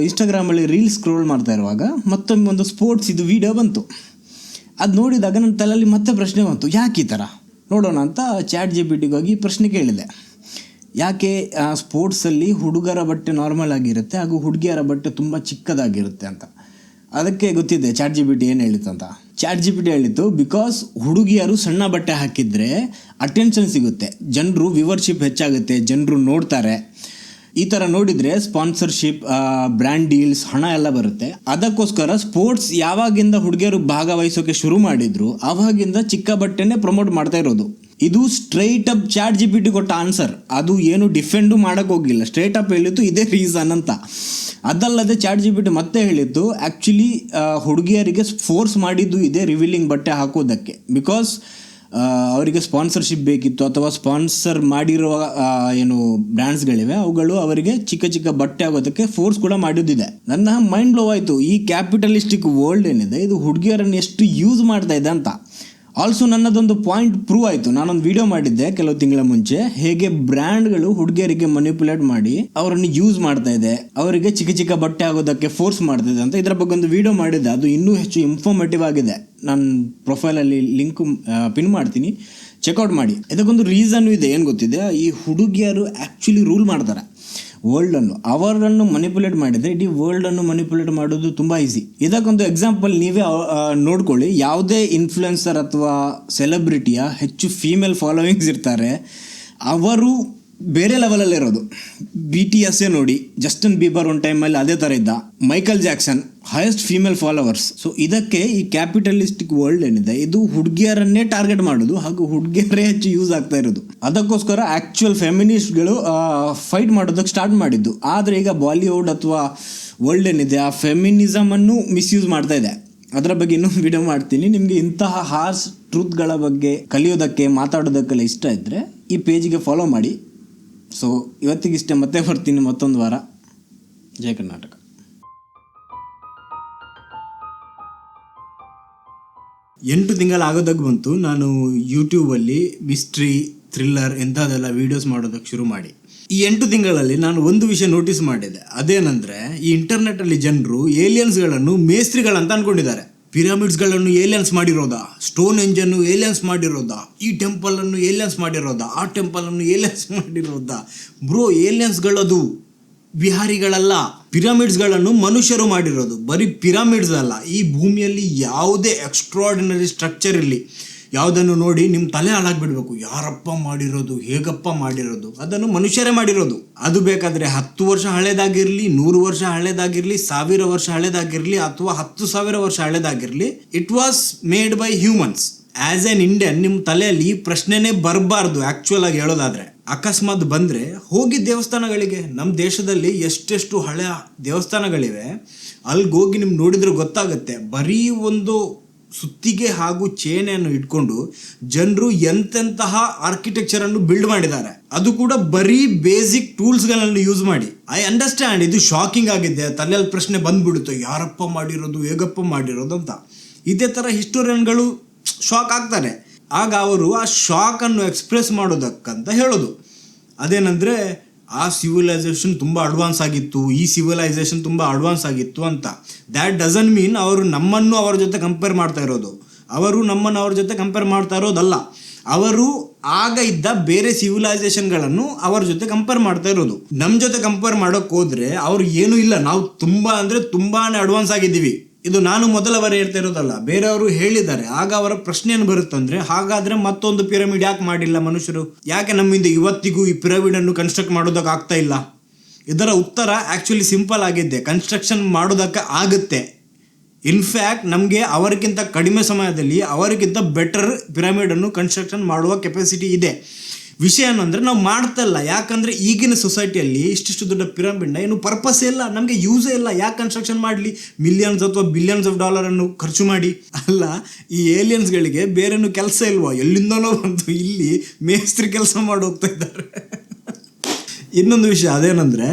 ಇನ್ಸ್ಟಾಗ್ರಾಮಲ್ಲಿ ರೀಲ್ಸ್ ಸ್ಕ್ರೋಲ್ ಮಾಡ್ತಾ ಇರುವಾಗ ಮತ್ತೊಮ್ಮೆ ಒಂದು ಸ್ಪೋರ್ಟ್ಸ್ ಇದು ವಿಡಿಯೋ ಬಂತು. ಅದು ನೋಡಿದಾಗ ನನ್ನ ತಲೆಯಲ್ಲಿ ಮತ್ತೆ ಪ್ರಶ್ನೆ ಬಂತು, ಯಾಕೆ ಈ ಥರ ನೋಡೋಣ ಅಂತ ChatGPT ಹೋಗಿ ಪ್ರಶ್ನೆ ಕೇಳಿದೆ. ಯಾಕೆ ಸ್ಪೋರ್ಟ್ಸಲ್ಲಿ ಹುಡುಗರ ಬಟ್ಟೆ ನಾರ್ಮಲ್ ಆಗಿರುತ್ತೆ ಹಾಗೂ ಹುಡುಗಿಯರ ಬಟ್ಟೆ ತುಂಬ ಚಿಕ್ಕದಾಗಿರುತ್ತೆ ಅಂತ. ಅದಕ್ಕೆ ಗೊತ್ತಿದೆ ChatGPT ಏನು ಹೇಳಿತ್ತು ಅಂತ. ChatGPT ಹೇಳಿತ್ತು, ಬಿಕಾಸ್ ಹುಡುಗಿಯರು ಸಣ್ಣ ಬಟ್ಟೆ ಹಾಕಿದರೆ ಅಟೆನ್ಷನ್ ಸಿಗುತ್ತೆ, ಜನರು ವ್ಯೂವರ್ಶಿಪ್ ಹೆಚ್ಚಾಗುತ್ತೆ, ಜನರು ನೋಡ್ತಾರೆ. ಈ ಥರ ನೋಡಿದರೆ ಸ್ಪಾನ್ಸರ್ಶಿಪ್, ಬ್ರ್ಯಾಂಡ್ ಡೀಲ್ಸ್, ಹಣ ಎಲ್ಲ ಬರುತ್ತೆ. ಅದಕ್ಕೋಸ್ಕರ ಸ್ಪೋರ್ಟ್ಸ್ ಯಾವಾಗಿಂದ ಹುಡುಗಿಯರು ಭಾಗವಹಿಸೋಕೆ ಶುರು ಮಾಡಿದ್ರು ಆವಾಗಿಂದ ಚಿಕ್ಕ ಬಟ್ಟೆನೇ ಪ್ರಮೋಟ್ ಮಾಡ್ತಾ ಇರೋದು. ಇದು ಸ್ಟ್ರೈಟ್ ಅಪ್ ChatGPT ಕೊಟ್ಟ ಆನ್ಸರ್. ಅದು ಏನು ಡಿಫೆಂಡು ಮಾಡೋಕ್ಕೆ ಹೋಗಿಲ್ಲ, ಸ್ಟ್ರೈಟ್ ಅಪ್ ಹೇಳಿದ್ದು ಇದೇ ರೀಸನ್ ಅಂತ. ಅದಲ್ಲದೆ ChatGPT ಮತ್ತೆ ಹೇಳಿದ್ದು ಆ್ಯಕ್ಚುಲಿ ಹುಡುಗಿಯರಿಗೆ ಫೋರ್ಸ್ ಮಾಡಿದ್ದು ಇದೇ ರಿವೀಲಿಂಗ್ ಬಟ್ಟೆ ಹಾಕೋದಕ್ಕೆ. ಬಿಕಾಸ್ ಅವರಿಗೆ ಸ್ಪಾನ್ಸರ್ಶಿಪ್ ಬೇಕಿತ್ತು, ಅಥವಾ ಸ್ಪಾನ್ಸರ್ ಮಾಡಿರುವ ಏನು ಬ್ರ್ಯಾಂಡ್ಸ್ಗಳಿವೆ ಅವುಗಳು ಅವರಿಗೆ ಚಿಕ್ಕ ಚಿಕ್ಕ ಬಟ್ಟೆ ಆಗೋದಕ್ಕೆ ಫೋರ್ಸ್ ಕೂಡ ಮಾಡಿದ್ದಿದೆ. ನನ್ನ ಮೈಂಡ್ ಬ್ಲೋ ಆಯಿತು, ಈ ಕ್ಯಾಪಿಟಲಿಸ್ಟಿಕ್ ವರ್ಲ್ಡ್ ಏನಿದೆ ಇದು ಹುಡುಗಿಯರನ್ನು ಎಷ್ಟು ಯೂಸ್ ಮಾಡ್ತಾ ಇದೆ ಅಂತ. ಆಲ್ಸೋ ನನ್ನದೊಂದು ಪಾಯಿಂಟ್ ಪ್ರೂವ್ ಆಯಿತು. ನಾನೊಂದು ವಿಡಿಯೋ ಮಾಡಿದ್ದೆ ಕೆಲವು ತಿಂಗಳ ಮುಂಚೆ, ಹೇಗೆ ಬ್ರ್ಯಾಂಡ್ಗಳು ಹುಡುಗಿಯರಿಗೆ ಮನಿಪ್ಯುಲೇಟ್ ಮಾಡಿ ಅವರನ್ನು ಯೂಸ್ ಮಾಡ್ತಾ ಇದೆ, ಅವರಿಗೆ ಚಿಕ್ಕ ಚಿಕ್ಕ ಬಟ್ಟೆ ಆಗೋದಕ್ಕೆ ಫೋರ್ಸ್ ಮಾಡ್ತಾ ಇದೆ ಅಂತ. ಇದರ ಬಗ್ಗೆ ಒಂದು ವಿಡಿಯೋ ಮಾಡಿದ್ದೆ, ಅದು ಇನ್ನೂ ಹೆಚ್ಚು ಇನ್ಫಾರ್ಮೇಟಿವ್ ಆಗಿದೆ. ನಾನು ಪ್ರೊಫೈಲಲ್ಲಿ ಲಿಂಕ್ ಪಿನ್ ಮಾಡ್ತೀನಿ, ಚೆಕ್ಔಟ್ ಮಾಡಿ. ಇದಕ್ಕೊಂದು ರೀಸನ್ನು ಇದೆ. ಏನು ಗೊತ್ತಿದೆ, ಈ ಹುಡುಗಿಯರು ಆ್ಯಕ್ಚುಲಿ ರೂಲ್ ಮಾಡ್ತಾರೆ ವರ್ಲ್ಡನ್ನು. ಅವರನ್ನು ಮನಿಪ್ಯುಲೇಟ್ ಮಾಡಿದರೆ ಇಡೀ ವರ್ಲ್ಡನ್ನು ಮನಿಪ್ಯುಲೇಟ್ ಮಾಡೋದು ತುಂಬ ಈಸಿ. ಇದಕ್ಕೊಂದು ಎಕ್ಸಾಂಪಲ್ ನೀವೇ ನೋಡ್ಕೊಳ್ಳಿ. ಯಾವುದೇ ಇನ್ಫ್ಲುಯೆನ್ಸರ್ ಅಥವಾ ಸೆಲೆಬ್ರಿಟಿಯ ಹೆಚ್ಚು ಫೀಮೇಲ್ ಫಾಲೋವಿಂಗ್ಸ್ ಇರ್ತಾರೆ, ಅವರು ಬೇರೆ ಲೆವೆಲಲ್ಲಿರೋದು. BTS ನೋಡಿ, ಜಸ್ಟಿನ್ ಬೀಬರ್ ಒಂದು ಟೈಮಲ್ಲಿ ಅದೇ ಥರ ಇದ್ದ. Michael Jackson highest female followers. So ಇದಕ್ಕೆ ಈ ಕ್ಯಾಪಿಟಲಿಸ್ಟಿಕ್ ವರ್ಲ್ಡ್ ಏನಿದೆ ಇದು ಹುಡುಗಿಯರನ್ನೇ ಟಾರ್ಗೆಟ್ ಮಾಡೋದು, ಹಾಗೂ ಹುಡುಗಿಯರೇ ಹೆಚ್ಚು ಯೂಸ್ ಆಗ್ತಾ ಇರೋದು. ಅದಕ್ಕೋಸ್ಕರ ಆ್ಯಕ್ಚುಯಲ್ ಫೆಮಿನಿಸ್ಟ್ಗಳು ಫೈಟ್ ಮಾಡೋದಕ್ಕೆ ಸ್ಟಾರ್ಟ್ ಮಾಡಿದ್ದು. ಆದರೆ ಈಗ ಬಾಲಿವುಡ್ ಅಥವಾ ವರ್ಲ್ಡ್ ಏನಿದೆ ಆ ಫೆಮಿನಿಸಮನ್ನು ಮಿಸ್ಯೂಸ್ ಮಾಡ್ತಾ ಇದೆ. ಅದರ ಬಗ್ಗೆ ಇನ್ನೊಂದು ವಿಡಿಯೋ ಮಾಡ್ತೀನಿ. ನಿಮಗೆ ಇಂತಹ ಹಾರ್ಸ್ ಟ್ರೂತ್ಗಳ ಬಗ್ಗೆ ಕಲಿಯೋದಕ್ಕೆ, ಮಾತಾಡೋದಕ್ಕೆಲ್ಲ ಇಷ್ಟ ಇದ್ದರೆ ಈ ಪೇಜಿಗೆ ಫಾಲೋ ಮಾಡಿ. ಸೊ ಇವತ್ತಿಗಿಷ್ಟೇ, ಮತ್ತೆ ಬರ್ತೀನಿ ಮತ್ತೊಂದು ವಾರ. ಜೈ ಕರ್ನಾಟಕ. 8 ತಿಂಗಳು ಆಗೋದಕ್ಕೆ ಬಂತು ನಾನು ಯೂಟ್ಯೂಬಲ್ಲಿ ಮಿಸ್ಟ್ರಿ, ಥ್ರಿಲ್ಲರ್ ಇಂಥದ್ದೆಲ್ಲ ವೀಡಿಯೋಸ್ ಮಾಡೋದಕ್ಕೆ ಶುರು ಮಾಡಿ. ಈ 8 ತಿಂಗಳಲ್ಲಿ ನಾನು ಒಂದು ವಿಷಯ ನೋಟಿಸ್ ಮಾಡಿದೆ. ಅದೇನೆಂದರೆ, ಈ ಇಂಟರ್ನೆಟ್ಟಲ್ಲಿ ಜನರು ಏಲಿಯನ್ಸ್ಗಳನ್ನು ಮೇಸ್ತ್ರಿಗಳಂತ ಅಂದ್ಕೊಂಡಿದ್ದಾರೆ. ಪಿರಮಿಡ್ಸ್ಗಳನ್ನು ಏಲಿಯನ್ಸ್ ಮಾಡಿರೋದಾ, ಸ್ಟೋನ್ ಹೆಂಜನ್ನು ಏಲಿಯನ್ಸ್ ಮಾಡಿರೋದಾ, ಈ ಟೆಂಪಲನ್ನು ಏಲಿಯನ್ಸ್ ಮಾಡಿರೋದಾ, ಆ ಟೆಂಪಲನ್ನು ಏಲಿಯನ್ಸ್ ಮಾಡಿರೋದಾ? ಬ್ರೋ, ಏಲಿಯನ್ಸ್ಗಳದು ವಿಹಾರಿಗಳಲ್ಲ. ಪಿರಮಿಡ್ಸ್ಗಳನ್ನು ಮನುಷ್ಯರು ಮಾಡಿರೋದು. ಬರೀ ಪಿರಮಿಡ್ಸ್ ಅಲ್ಲ, ಈ ಭೂಮಿಯಲ್ಲಿ ಯಾವುದೇ ಎಕ್ಸ್ಟ್ರಾರ್ಡಿನರಿ ಸ್ಟ್ರಕ್ಚರ್ ಇರಲಿ, ಯಾವುದನ್ನು ನೋಡಿ ನಿಮ್ಮ ತಲೆ ಹಾಳಾಗ್ಬಿಡ್ಬೇಕು. ಯಾರಪ್ಪ ಮಾಡಿರೋದು, ಹೇಗಪ್ಪ ಮಾಡಿರೋದು? ಅದನ್ನು ಮನುಷ್ಯರೇ ಮಾಡಿರೋದು. ಅದು ಬೇಕಾದರೆ 10 ವರ್ಷ ಹಳೇದಾಗಿರಲಿ, 100 ವರ್ಷ ಹಳೇದಾಗಿರಲಿ, 1000 ವರ್ಷ ಹಳೇದಾಗಿರಲಿ, ಅಥವಾ 10,000 ವರ್ಷ ಹಳೇದಾಗಿರಲಿ, it was made by humans. As an Indian ನಿಮ್ಮ ತಲೆಯಲ್ಲಿ ಪ್ರಶ್ನೆನೇ ಬರಬಾರ್ದು. ಆ್ಯಕ್ಚುಯಲ್ ಆಗಿ ಹೇಳೋದಾದರೆ, ಅಕಸ್ಮಾತ್ ಬಂದರೆ ಹೋಗಿ ದೇವಸ್ಥಾನಗಳಿಗೆ. ನಮ್ಮ ದೇಶದಲ್ಲಿ ಎಷ್ಟೆಷ್ಟು ಹಳೆಯ ದೇವಸ್ಥಾನಗಳಿವೆ, ಅಲ್ಲಿಗೋಗಿ ನಿಮ್ಗೆ ನೋಡಿದ್ರೆ ಗೊತ್ತಾಗುತ್ತೆ. ಬರೀ ಒಂದು ಸುತ್ತಿಗೆ ಹಾಗೂ ಚೇನೆಯನ್ನು ಇಟ್ಕೊಂಡು ಜನರು ಎಂತೆಂತಹ ಆರ್ಕಿಟೆಕ್ಚರನ್ನು ಬಿಲ್ಡ್ ಮಾಡಿದ್ದಾರೆ, ಅದು ಕೂಡ ಬರೀ ಬೇಸಿಕ್ ಟೂಲ್ಸ್ಗಳನ್ನು ಯೂಸ್ ಮಾಡಿ. ಐ ಅಂಡರ್ಸ್ಟ್ಯಾಂಡ್, ಇದು ಶಾಕಿಂಗ್ ಆಗಿದೆ. ತಲೆಯಲ್ಲಿ ಪ್ರಶ್ನೆ ಬಂದ್ಬಿಡುತ್ತೆ, ಯಾರಪ್ಪ ಮಾಡಿರೋದು, ಹೇಗಪ್ಪ ಮಾಡಿರೋದು ಅಂತ. ಇದೇ ಥರ ಹಿಸ್ಟೋರಿಯನ್ಗಳು ಶಾಕ್ ಆಗ್ತಾರೆ. ಆಗ ಅವರು ಆ ಶಾಕನ್ನು ಎಕ್ಸ್ಪ್ರೆಸ್ ಮಾಡೋದಕ್ಕಂತ ಹೇಳೋದು ಅದೇನೆಂದರೆ, ಆ ಸಿವಿಲೈಸೇಷನ್ ತುಂಬ ಅಡ್ವಾನ್ಸ್ ಆಗಿತ್ತು, ಈ ಸಿವಿಲೈಸೇಷನ್ ತುಂಬ ಅಡ್ವಾನ್ಸ್ ಆಗಿತ್ತು ಅಂತ. ದ್ಯಾಟ್ ಡಸಂಟ್ ಮೀನ್ ಅವರು ನಮ್ಮನ್ನು ಅವರ ಜೊತೆ ಕಂಪೇರ್ ಮಾಡ್ತಾ ಇರೋದು. ಅವರು ನಮ್ಮನ್ನು ಅವ್ರ ಜೊತೆ ಕಂಪೇರ್ ಮಾಡ್ತಾ ಇರೋದಲ್ಲ. ಅವರು ಆಗ ಇದ್ದ ಬೇರೆ ಸಿವಿಲೈಸೇಷನ್ಗಳನ್ನು ಅವರ ಜೊತೆ ಕಂಪೇರ್ ಮಾಡ್ತಾ ಇರೋದು. ನಮ್ಮ ಜೊತೆ ಕಂಪೇರ್ ಮಾಡೋಕ್ಕೆ ಹೋದರೆ ಅವ್ರು ಏನೂ ಇಲ್ಲ, ನಾವು ತುಂಬ ಅಂದರೆ ತುಂಬಾ ಅಡ್ವಾನ್ಸ್ ಆಗಿದ್ದೀವಿ. ಇದು ನಾನು ಮೊದಲ ಬಾರಿ ಹೇಳ್ತಾ ಇರೋದಲ್ಲ, ಬೇರೆಯವರು ಹೇಳಿದ್ದಾರೆ. ಆಗ ಅವರ ಪ್ರಶ್ನೆ ಏನು ಬರುತ್ತಂದ್ರೆ, ಹಾಗಾದರೆ ಮತ್ತೊಂದು ಪಿರಮಿಡ್ ಯಾಕೆ ಮಾಡಿಲ್ಲ ಮನುಷ್ಯರು? ಯಾಕೆ ನಮ್ಮಿಂದ ಇವತ್ತಿಗೂ ಈ ಪಿರಮಿಡನ್ನು ಕನ್ಸ್ಟ್ರಕ್ಟ್ ಮಾಡೋದಕ್ಕೆ ಆಗ್ತಾ ಇಲ್ಲ? ಇದರ ಉತ್ತರ ಆ್ಯಕ್ಚುಲಿ ಸಿಂಪಲ್ ಆಗಿದ್ದೆ. ಕನ್ಸ್ಟ್ರಕ್ಷನ್ ಮಾಡೋದಕ್ಕೆ ಆಗುತ್ತೆ. ಇನ್ಫ್ಯಾಕ್ಟ್ ನಮಗೆ ಅವರಿಗಿಂತ ಕಡಿಮೆ ಸಮಯದಲ್ಲಿ ಅವರಿಗಿಂತ ಬೆಟರ್ ಪಿರಮಿಡನ್ನು ಕನ್ಸ್ಟ್ರಕ್ಷನ್ ಮಾಡುವ ಕೆಪಾಸಿಟಿ ಇದೆ. ವಿಷಯ ಏನಂದರೆ ನಾವು ಮಾಡ್ತಾ ಇಲ್ಲ. ಯಾಕಂದರೆ ಈಗಿನ ಸೊಸೈಟಿಯಲ್ಲಿ ಇಷ್ಟಿಷ್ಟು ದೊಡ್ಡ ಪಿರಮಿಡ್ನ ಏನು ಪರ್ಪಸ್ ಇಲ್ಲ, ನಮಗೆ ಯೂಸೇ ಇಲ್ಲ. ಯಾಕೆ ಕನ್ಸ್ಟ್ರಕ್ಷನ್ ಮಾಡಲಿ? ಮಿಲಿಯನ್ಸ್ ಅಥವಾ ಬಿಲಿಯನ್ಸ್ ಆಫ್ ಡಾಲರನ್ನು ಖರ್ಚು ಮಾಡಿ ಅಲ್ಲ. ಈ ಏಲಿಯನ್ಸ್ಗಳಿಗೆ ಬೇರೇನು ಕೆಲಸ ಇಲ್ವಾ? ಎಲ್ಲಿಂದನೋ ಬಂತು ಇಲ್ಲಿ ಮೇಸ್ತ್ರಿ ಕೆಲಸ ಮಾಡಿ ಹೋಗ್ತಾ ಇದ್ದಾರೆ. ಇನ್ನೊಂದು ವಿಷಯ ಅದೇನೆಂದರೆ,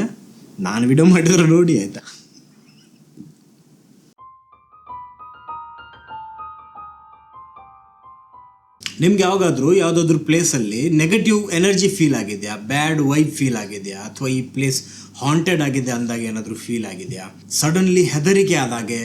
ನಾನು ವಿಡಿಯೋ ಮಾಡಿದ್ರೆ ನೋಡಿ ಆಯಿತಾ. ನಿಮ್ಗೆ ಯಾವುದಾದ್ರೂ ಪ್ಲೇಸಲ್ಲಿ ನೆಗೆಟಿವ್ ಎನರ್ಜಿ ಫೀಲ್ ಆಗಿದೆಯಾ, ಬ್ಯಾಡ್ ವೈಬ್ ಫೀಲ್ ಆಗಿದೆಯಾ, ಅಥವಾ ಈ ಪ್ಲೇಸ್ ಹಾಂಟೆಡ್ ಆಗಿದೆ ಅಂದಾಗ ಏನಾದರೂ ಫೀಲ್ ಆಗಿದೆಯಾ? ಸಡನ್ಲಿ ಹೆದರಿಕೆ ಆದಾಗೆ,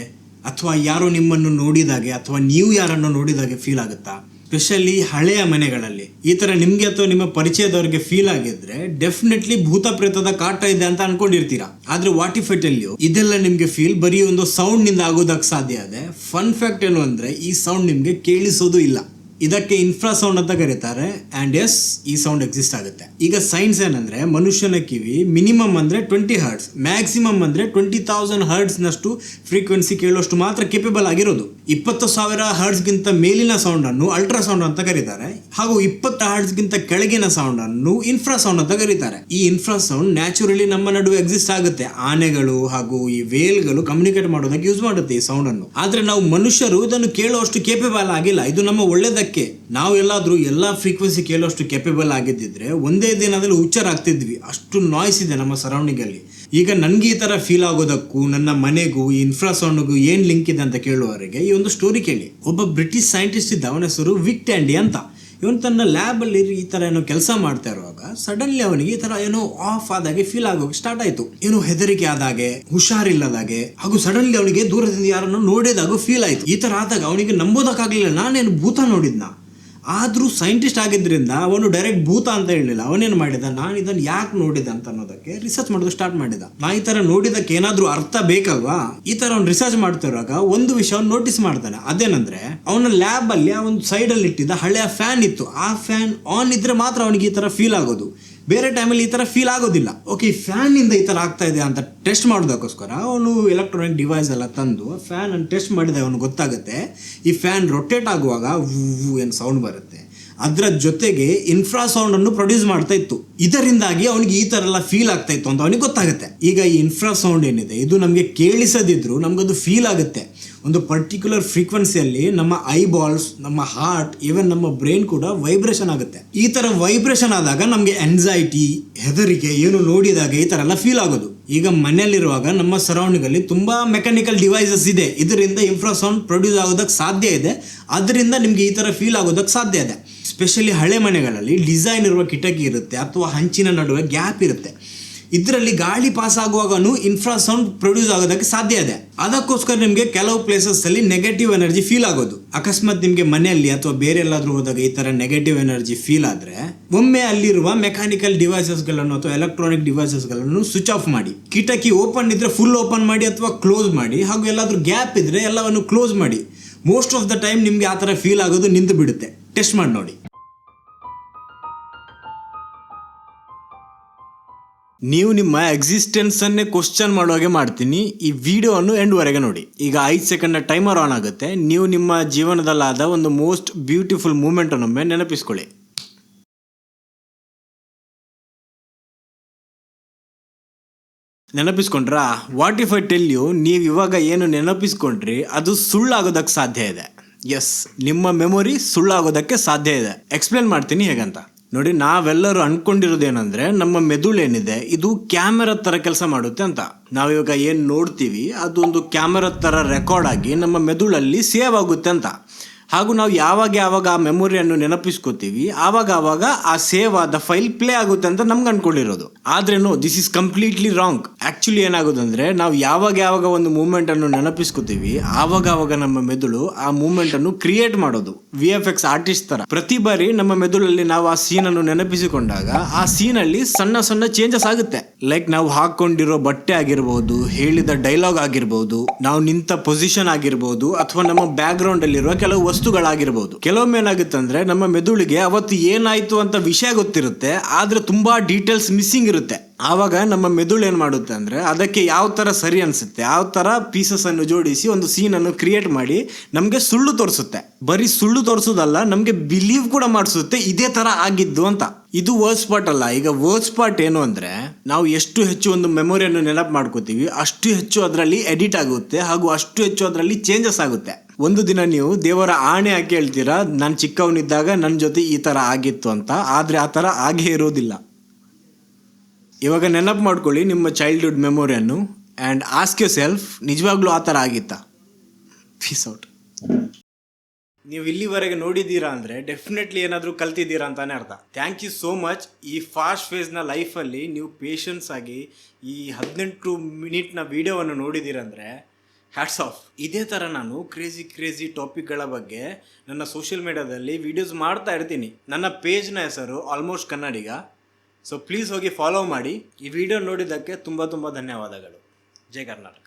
ಅಥವಾ ಯಾರೋ ನಿಮ್ಮನ್ನು ನೋಡಿದಾಗೆ, ಅಥವಾ ನೀವು ಯಾರನ್ನು ನೋಡಿದಾಗೆ ಫೀಲ್ ಆಗುತ್ತಾ? ಸ್ಪೆಷಲಿ ಹಳೆಯ ಮನೆಗಳಲ್ಲಿ ಈ ಥರ ನಿಮಗೆ ಅಥವಾ ನಿಮ್ಮ ಪರಿಚಯದವ್ರಿಗೆ ಫೀಲ್ ಆಗಿದ್ರೆ ಡೆಫಿನೆಟ್ಲಿ ಭೂತ ಪ್ರೇತದ ಕಾಟ ಇದೆ ಅಂತ ಅನ್ಕೊಂಡಿರ್ತೀರಾ. ಆದರೆ what if I tell you, ಇದೆಲ್ಲ ನಿಮಗೆ ಫೀಲ್ ಬರೀ ಒಂದು ಸೌಂಡ್ನಿಂದ ಆಗೋದಕ್ಕೆ ಸಾಧ್ಯ ಇದೆ. ಫನ್ ಫ್ಯಾಕ್ಟ್ ಏನು ಅಂದರೆ, ಈ ಸೌಂಡ್ ನಿಮಗೆ ಕೇಳಿಸೋದು ಇಲ್ಲ. ಇದಕ್ಕೆ ಇನ್ಫ್ರಾಸೌಂಡ್ ಅಂತ ಕರೀತಾರೆ. ಆ್ಯಂಡ್ ಎಸ್, ಈ ಸೌಂಡ್ ಎಕ್ಸಿಸ್ಟ್ ಆಗುತ್ತೆ. ಈಗ ಸೈನ್ಸ್ ಏನಂದರೆ ಮನುಷ್ಯನ ಕಿವಿ ಮಿನಿಮಮ್ ಅಂದರೆ 20 ಹರ್ಟ್ಸ್, ಮ್ಯಾಕ್ಸಿಮಮ್ ಅಂದರೆ 20,000 ಹರ್ಟ್ಸ್ನಷ್ಟು ಫ್ರೀಕ್ವೆನ್ಸಿ ಕೇಳುವಷ್ಟು ಮಾತ್ರ ಕೇಪಬಲ್ ಆಗಿರೋದು. 20,000 ಹರ್ಟ್ಸ್ಗಿಂತ ಮೇಲಿನ ಸೌಂಡನ್ನು ಅಲ್ಟ್ರಾಸೌಂಡ್ ಅಂತ ಕರೀತಾರೆ, ಹಾಗೂ 20 ಹರ್ಟ್ಸ್ಗಿಂತ ಕೆಳಗಿನ ಸೌಂಡನ್ನು ಇನ್ಫ್ರಾಸೌಂಡ್ ಅಂತ ಕರೀತಾರೆ. ಈ ಇನ್ಫ್ರಾಸೌಂಡ್ ನ್ಯಾಚುರಲಿ ನಮ್ಮ ನಡುವೆ ಎಕ್ಸಿಸ್ಟ್ ಆಗುತ್ತೆ. ಆನೆಗಳು ಹಾಗೂ ಈ ವೇಲ್ಗಳು ಕಮ್ಯುನಿಕೇಟ್ ಮಾಡೋದಕ್ಕೆ ಯೂಸ್ ಮಾಡುತ್ತೆ ಈ ಸೌಂಡ್ ಅನ್ನು. ಆದ್ರೆ ನಾವು ಮನುಷ್ಯರು ಇದನ್ನು ಕೇಳುವಷ್ಟು ಕೇಪಬಲ್ ಆಗಿಲ್ಲ. ಇದು ನಮ್ಮ ಒಳ್ಳೆದಕ್ಕೆ. ನಾವು ಎಲ್ಲಾದ್ರೂ ಎಲ್ಲಾ ಫ್ರೀಕ್ವೆನ್ಸಿ ಕೇಳುವಷ್ಟು ಕೇಪಬಲ್ ಆಗಿದ್ದಿದ್ರೆ ಒಂದೇ ದಿನದಲ್ಲಿ ಹುಚ್ಚರಾಗ್ತಿದ್ವಿ. ಅಷ್ಟು ನಾಯ್ಸ್ ಇದೆ ನಮ್ಮ ಸರೌಂಡಿಂಗ್ ಅಲ್ಲಿ. ಈಗ ನನ್ಗೆ ಈ ತರ ಫೀಲ್ ಆಗೋದಕ್ಕೂ ನನ್ನ ಮನೆಗೂ ಈ ಇನ್ಫ್ರಾಸೌಂಡ್ಗೂ ಏನ್ ಲಿಂಕ್ ಇದೆ ಅಂತ ಕೇಳುವವರೆಗೆ ಈ ಒಂದು ಸ್ಟೋರಿ ಕೇಳಿ. ಒಬ್ಬ ಬ್ರಿಟಿಷ್ ಸೈಂಟಿಸ್ಟ್ ಇದ್ದ, ಅವನ ಹೆಸರು ವಿಕ್ ಟ್ಯಾಂಡಿ ಅಂತ. ಇವನು ತನ್ನ ಲ್ಯಾಬ್ ಅಲ್ಲಿ ಈ ತರ ಏನೋ ಕೆಲಸ ಮಾಡ್ತಾ ಇರುವಾಗ ಸಡನ್ಲಿ ಅವನಿಗೆ ಈ ತರ ಏನೋ ಆಫ್ ಆದಾಗೆ ಫೀಲ್ ಆಗೋಕೆ ಸ್ಟಾರ್ಟ್ ಆಯ್ತು. ಏನೋ ಹೆದರಿಕೆ ಆದಾಗೆ, ಹುಷಾರಿಲ್ಲದಾಗೆ, ಹಾಗೂ ಸಡನ್ಲಿ ಅವನಿಗೆ ದೂರದಿಂದ ಯಾರನ್ನು ನೋಡಿದಾಗ ಫೀಲ್ ಆಯ್ತು. ಈ ತರ ಆದಾಗ ಅವನಿಗೆ ನಂಬೋದಕ್ಕಾಗ್ಲಿಲ್ಲ, ನಾನೇನು ಭೂತ ನೋಡಿದ್ನ. ಆದ್ರೂ ಸೈಂಟಿಸ್ಟ್ ಆಗಿದ್ರಿಂದ ಅವನು ಡೈರೆಕ್ಟ್ ಭೂತ ಅಂತ ಹೇಳಿಲ್ಲ. ಅವನೇನು ಮಾಡಿದ, ನಾನು ಇದನ್ನು ಯಾಕೆ ನೋಡಿದೆ ಅಂತ ಅನ್ನೋದಕ್ಕೆ ರಿಸರ್ಚ್ ಮಾಡೋದು ಸ್ಟಾರ್ಟ್ ಮಾಡಿದ. ನಾ ಈ ತರ ನೋಡಿದಕ್ಕೆ ಏನಾದ್ರೂ ಅರ್ಥ ಬೇಕಲ್ವಾ. ಈ ತರ ಅವ್ನು ರಿಸರ್ಚ್ ಮಾಡ್ತಿರುವಾಗ ಒಂದು ವಿಷಯ ಅವ್ನು ನೋಟಿಸ್ ಮಾಡ್ತಾನೆ. ಅದೇನಂದ್ರೆ ಅವನ ಲ್ಯಾಬ್ ಅಲ್ಲಿ ಆ ಒಂದು ಸೈಡ್ ಅಲ್ಲಿ ಇಟ್ಟಿದ್ದ ಹಳೆಯ ಫ್ಯಾನ್ ಇತ್ತು. ಆ ಫ್ಯಾನ್ ಆನ್ ಇದ್ರೆ ಮಾತ್ರ ಅವನಿಗೆ ಈ ತರ ಫೀಲ್ ಆಗೋದು, ಬೇರೆ ಟೈಮಲ್ಲಿ ಈ ತರ ಫೀಲ್ ಆಗೋದಿಲ್ಲ. ಓಕೆ, ಈ ಫ್ಯಾನ್ ಇಂದ ಈ ತರ ಆಗ್ತಾ ಇದೆ ಅಂತ ಟೆಸ್ಟ್ ಮಾಡೋದಕ್ಕೋಸ್ಕರ ಅವನು ಎಲೆಕ್ಟ್ರಾನಿಕ್ ಡಿವೈಸ್ ಎಲ್ಲ ತಂದು ಫ್ಯಾನ್ ಅನ್ನು ಟೆಸ್ಟ್ ಮಾಡಿದಾಗ ಅವನು ಗೊತ್ತಾಗುತ್ತೆ ಈ ಫ್ಯಾನ್ ರೊಟೇಟ್ ಆಗುವಾಗ ಏನು ಸೌಂಡ್ ಬರುತ್ತೆ. ಅದರ ಜೊತೆಗೆ ಇನ್ಫ್ರಾಸೌಂಡ್ ಅನ್ನು ಪ್ರೊಡ್ಯೂಸ್ ಮಾಡ್ತಾ ಇತ್ತು. ಇದರಿಂದಾಗಿ ಅವನಿಗೆ ಈ ತರ ಎಲ್ಲ ಫೀಲ್ ಆಗ್ತಾ ಇತ್ತು ಅಂತ ಅವನಿಗೆ ಗೊತ್ತಾಗುತ್ತೆ. ಈಗ ಈ ಇನ್ಫ್ರಾಸೌಂಡ್ ಏನಿದೆ ಇದು ನಮಗೆ ಕೇಳಿಸದಿದ್ರು ನಮ್ಗದು ಫೀಲ್ ಆಗುತ್ತೆ. ಒಂದು ಪರ್ಟಿಕ್ಯುಲರ್ ಫ್ರೀಕ್ವೆನ್ಸಿಯಲ್ಲಿ ನಮ್ಮ ಐಬಾಲ್ಸ್, ನಮ್ಮ ಹಾರ್ಟ್, ಈವನ್ ನಮ್ಮ ಬ್ರೈನ್ ಕೂಡ ವೈಬ್ರೇಷನ್ ಆಗುತ್ತೆ. ಈ ತರ ವೈಬ್ರೇಷನ್ ಆದಾಗ ನಮಗೆ ಆಂಗ್ಸೈಟಿ, ಹೆದರಿಕೆ, ಏನು ನೋಡಿದಾಗ ಈ ತರ ಎಲ್ಲ ಫೀಲ್ ಆಗೋದು. ಈಗ ಮನೆಯಲ್ಲಿರುವಾಗ ನಮ್ಮ ಸರೌಂಡಿಂಗ್ ಅಲ್ಲಿ ತುಂಬಾ ಮೆಕ್ಯಾನಿಕಲ್ ಡಿವೈಸಸ್ ಇದೆ. ಇದರಿಂದ ಇನ್ಫ್ರಾಸೌಂಡ್ ಪ್ರೊಡ್ಯೂಸ್ ಆಗೋದಕ್ಕೆ ಸಾಧ್ಯ ಇದೆ. ಅದರಿಂದ ನಿಮ್ಗೆ ಈ ತರ ಫೀಲ್ ಆಗೋದಕ್ಕೆ ಸಾಧ್ಯ ಇದೆ. ಸ್ಪೆಷಲಿ ಹಳೆ ಮನೆಗಳಲ್ಲಿ ಡಿಸೈನ್ ಇರುವ ಕಿಟಕಿ ಇರುತ್ತೆ ಅಥವಾ ಹಂಚಿನ ನಡುವೆ ಗ್ಯಾಪ್ ಇರುತ್ತೆ. ಇದರಲ್ಲಿ ಗಾಳಿ ಪಾಸ್ ಆಗುವಾಗನು ಇನ್ಫ್ರಾಸೌಂಡ್ ಪ್ರೊಡ್ಯೂಸ್ ಆಗೋದಕ್ಕೆ ಸಾಧ್ಯ ಇದೆ. ಅದಕ್ಕೋಸ್ಕರ ನಿಮಗೆ ಕೆಲವು ಪ್ಲೇಸಸ್ ಅಲ್ಲಿ ನೆಗೆಟಿವ್ ಎನರ್ಜಿ ಫೀಲ್ ಆಗೋದು. ಅಕಸ್ಮಾತ್ ನಿಮಗೆ ಮನೆಯಲ್ಲಿ ಅಥವಾ ಬೇರೆ ಎಲ್ಲಾದ್ರೂ ಹೋದಾಗ ಈ ತರ ನೆಗೆಟಿವ್ ಎನರ್ಜಿ ಫೀಲ್ ಆದ್ರೆ ಒಮ್ಮೆ ಅಲ್ಲಿರುವ ಮೆಕ್ಯಾನಿಕಲ್ ಡಿವೈಸಸ್ಗಳನ್ನು ಅಥವಾ ಎಲೆಕ್ಟ್ರಾನಿಕ್ ಡಿವೈಸಸ್ಗಳನ್ನು ಸ್ವಿಚ್ ಆಫ್ ಮಾಡಿ. ಕಿಟಕಿ ಓಪನ್ ಇದ್ರೆ ಫುಲ್ ಓಪನ್ ಮಾಡಿ ಅಥವಾ ಕ್ಲೋಸ್ ಮಾಡಿ, ಹಾಗೂ ಎಲ್ಲಾದ್ರೂ ಗ್ಯಾಪ್ ಇದ್ರೆ ಎಲ್ಲವನ್ನು ಕ್ಲೋಸ್ ಮಾಡಿ. ಮೋಸ್ಟ್ ಆಫ್ ದ ಟೈಮ್ ನಿಮ್ಗೆ ಆ ತರ ಫೀಲ್ ಆಗೋದು ನಿಂತು ಬಿಡುತ್ತೆ. ಟೆಸ್ಟ್ ಮಾಡಿ ನೋಡಿ. ನೀವು ನಿಮ್ಮ ಎಕ್ಸಿಸ್ಟೆನ್ಸನ್ನೇ ಕ್ವಶನ್ ಮಾಡುವಾಗೆ ಮಾಡ್ತೀನಿ. ಈ ವಿಡಿಯೋವನ್ನು ಎಂಡ್ವರೆಗೆ ನೋಡಿ. ಈಗ 5 ಸೆಕೆಂಡ್ ಟೈಮರ್ ಆನ್ ಆಗುತ್ತೆ. ನೀವು ನಿಮ್ಮ ಜೀವನದಲ್ಲಾದ ಒಂದು ಮೋಸ್ಟ್ ಬ್ಯೂಟಿಫುಲ್ ಮೂಮೆಂಟ್ ಅನ್ನೊಮ್ಮೆ ನೆನಪಿಸ್ಕೊಳ್ಳಿ. ನೆನಪಿಸ್ಕೊಂಡ್ರಾ? What if I tell you, ನೀವು ಇವಾಗ ಏನು ನೆನಪಿಸ್ಕೊಂಡ್ರಿ ಅದು ಸುಳ್ಳಾಗೋದಕ್ಕೆ ಸಾಧ್ಯ ಇದೆ. ಎಸ್, ನಿಮ್ಮ ಮೆಮೊರಿ ಸುಳ್ಳಾಗೋದಕ್ಕೆ ಸಾಧ್ಯ ಇದೆ. ಎಕ್ಸ್ಪ್ಲೇನ್ ಮಾಡ್ತೀನಿ ಹೇಗಂತ ನೋಡಿ. ನಾವೆಲ್ಲರೂ ಅನ್ಕೊಂಡಿರೋದೇನೆಂದ್ರೆ ನಮ್ಮ ಮೆದುಳು ಏನಿದೆ ಇದು ಕ್ಯಾಮೆರಾ ತರ ಕೆಲಸ ಮಾಡುತ್ತೆ ಅಂತ. ನಾವಿವಾಗ ಏನು ನೋಡ್ತೀವಿ ಅದೊಂದು ಕ್ಯಾಮೆರಾ ತರ ರೆಕಾರ್ಡ್ ಆಗಿ ನಮ್ಮ ಮೆದುಳಲ್ಲಿ ಸೇವ್ ಆಗುತ್ತೆ ಅಂತ. ಹಾಗೂ ನಾವು ಯಾವಾಗ ಆ ಮೆಮೊರಿಯನ್ನು ನೆನಪಿಸ್ಕೋತೀವಿ ಆವಾಗ ಆ ಸೇವ್ ಆದ ಫೈಲ್ ಪ್ಲೇ ಆಗುತ್ತೆ ಅಂತ ನಮ್ಗೆ ಅನ್ಕೊಂಡಿರೋದು. ಆದ್ರೆ no, this is completely wrong. Actually ಏನಾಗೋದಂದ್ರೆ ನಾವು ಯಾವಾಗ ಒಂದು ಮೂಮೆಂಟ್ ಅನ್ನು ನೆನಪಿಸ್ಕೋತೀವಿ ಆವಾಗ ನಮ್ಮ ಮೆದುಳು ಆ ಮೂಮೆಂಟ್ ಅನ್ನು ಕ್ರಿಯೇಟ್ ಮಾಡೋದು. VFX ಆರ್ಟಿಸ್ಟ್ ತರ ಪ್ರತಿ ಬಾರಿ ನಮ್ಮ ಮೆದುಳಲ್ಲಿ ನಾವು ಆ ಸೀನ್ ಅನ್ನು ನೆನಪಿಸಿಕೊಂಡಾಗ ಆ ಸೀನ್ ಅಲ್ಲಿ ಸಣ್ಣ ಚೇಂಜಸ್ ಆಗುತ್ತೆ. ಲೈಕ್ ನಾವು ಹಾಕೊಂಡಿರೋ ಬಟ್ಟೆ ಆಗಿರ್ಬೋದು, ಹೇಳಿದ ಡೈಲಾಗ್ ಆಗಿರ್ಬೋದು, ನಾವು ನಿಂತ ಪೊಸಿಷನ್ ಆಗಿರ್ಬೋದು, ಅಥವಾ ನಮ್ಮ ಬ್ಯಾಕ್ ಗ್ರೌಂಡ್ ಅಲ್ಲಿರುವ ಕೆಲವು ವಸ್ತುಗಳಾಗಿರ್ಬೋದು. ಕೆಲವೊಮ್ಮೆ ಏನಾಗುತ್ತೆ ಅಂದ್ರೆ ನಮ್ಮ ಮೆದುಳಿಗೆ ಅವತ್ತು ಏನಾಯ್ತು ಅಂತ ವಿಷಯ ಗೊತ್ತಿರುತ್ತೆ, ಆದ್ರೆ ತುಂಬಾ ಡೀಟೇಲ್ಸ್ ಮಿಸ್ಸಿಂಗ್ ಇರುತ್ತೆ. ಆವಾಗ ನಮ್ಮ ಮೆದುಳು ಏನ್ ಮಾಡುತ್ತೆ ಅಂದ್ರೆ ಅದಕ್ಕೆ ಯಾವ ತರ ಸರಿ ಅನ್ಸುತ್ತೆ ಯಾವ ತರ ಪೀಸಸ್ ಅನ್ನು ಜೋಡಿಸಿ ಒಂದು ಸೀನ್ ಅನ್ನು ಕ್ರಿಯೇಟ್ ಮಾಡಿ ನಮ್ಗೆ ಸುಳ್ಳು ತೋರಿಸುತ್ತೆ. ಬರೀ ಸುಳ್ಳು ತೋರಿಸೋದಲ್ಲ, ನಮ್ಗೆ ಬಿಲೀವ್ ಕೂಡ ಮಾಡಿಸುತ್ತೆ ಇದೇ ತರ ಆಗಿದ್ದು ಅಂತ. ಇದು ವರ್ಸ್ಟ್ ಪಾರ್ಟ್ ಅಲ್ಲ. ಈಗ ವರ್ಸ್ಟ್ ಪಾರ್ಟ್ ಏನು ಅಂದ್ರೆ ನಾವು ಎಷ್ಟು ಹೆಚ್ಚು ಒಂದು ಮೆಮೊರಿಯನ್ನು ನೆನಪು ಮಾಡ್ಕೋತೀವಿ ಅಷ್ಟು ಹೆಚ್ಚು ಅದರಲ್ಲಿ ಎಡಿಟ್ ಆಗುತ್ತೆ, ಹಾಗೂ ಅಷ್ಟು ಹೆಚ್ಚು ಅದರಲ್ಲಿ ಚೇಂಜಸ್ ಆಗುತ್ತೆ. ಒಂದು ದಿನ ನೀವು ದೇವರ ಆಣೆ ಹಾಕಿ ಹೇಳ್ತೀರಾ, ನಾನು ಚಿಕ್ಕವನಿದ್ದಾಗ ನನ್ನ ಜೊತೆ ಈ ತರ ಆಗಿತ್ತು ಅಂತ. ಆದ್ರೆ ಆ ತರ ಆಗೇ ಇರೋದಿಲ್ಲ. ಇವಾಗ ನೆನಪು ಮಾಡ್ಕೊಳ್ಳಿ ನಿಮ್ಮ ಚೈಲ್ಡ್ಹುಡ್ ಮೆಮೊರಿಯನ್ನು ಆ್ಯಂಡ್ ಆಸ್ಕ್ ಯು ಸೆಲ್ಫ್, ನಿಜವಾಗ್ಲೂ ಆ ಥರ ಆಗಿತ್ತಾ? Peace out. ನೀವು ಇಲ್ಲಿವರೆಗೆ ನೋಡಿದ್ದೀರಾ ಅಂದರೆ ಡೆಫಿನೆಟ್ಲಿ ಏನಾದರೂ ಕಲ್ತಿದ್ದೀರಾ ಅಂತಾನೆ ಅರ್ಥ. Thank you so much. ಈ ಫಾಸ್ಟ್ ಫೇಸ್ನ ಲೈಫಲ್ಲಿ ನೀವು ಪೇಷನ್ಸ್ ಆಗಿ ಈ 18 ಮಿನಿಟ್ನ ವಿಡಿಯೋವನ್ನು ನೋಡಿದ್ದೀರಂದರೆ ಹ್ಯಾಟ್ಸ್ ಆಫ್. ಇದೇ ಥರ ನಾನು ಕ್ರೇಜಿ ಟಾಪಿಕ್ಗಳ ಬಗ್ಗೆ ನನ್ನ ಸೋಷಿಯಲ್ ಮೀಡಿಯಾದಲ್ಲಿ ವಿಡಿಯೋಸ್ ಮಾಡ್ತಾ ಇರ್ತೀನಿ. ನನ್ನ ಪೇಜ್ನ ಹೆಸರು ಆಲ್ಮೋಸ್ಟ್ ಕನ್ನಡಿಗ. ಸೊ ಪ್ಲೀಸ್ ಹೋಗಿ ಫಾಲೋ ಮಾಡಿ. ಈ ವಿಡಿಯೋ ನೋಡಿದ್ದಕ್ಕೆ ತುಂಬ ಧನ್ಯವಾದಗಳು. ಜೈ ಕರ್ನಾಟಕ.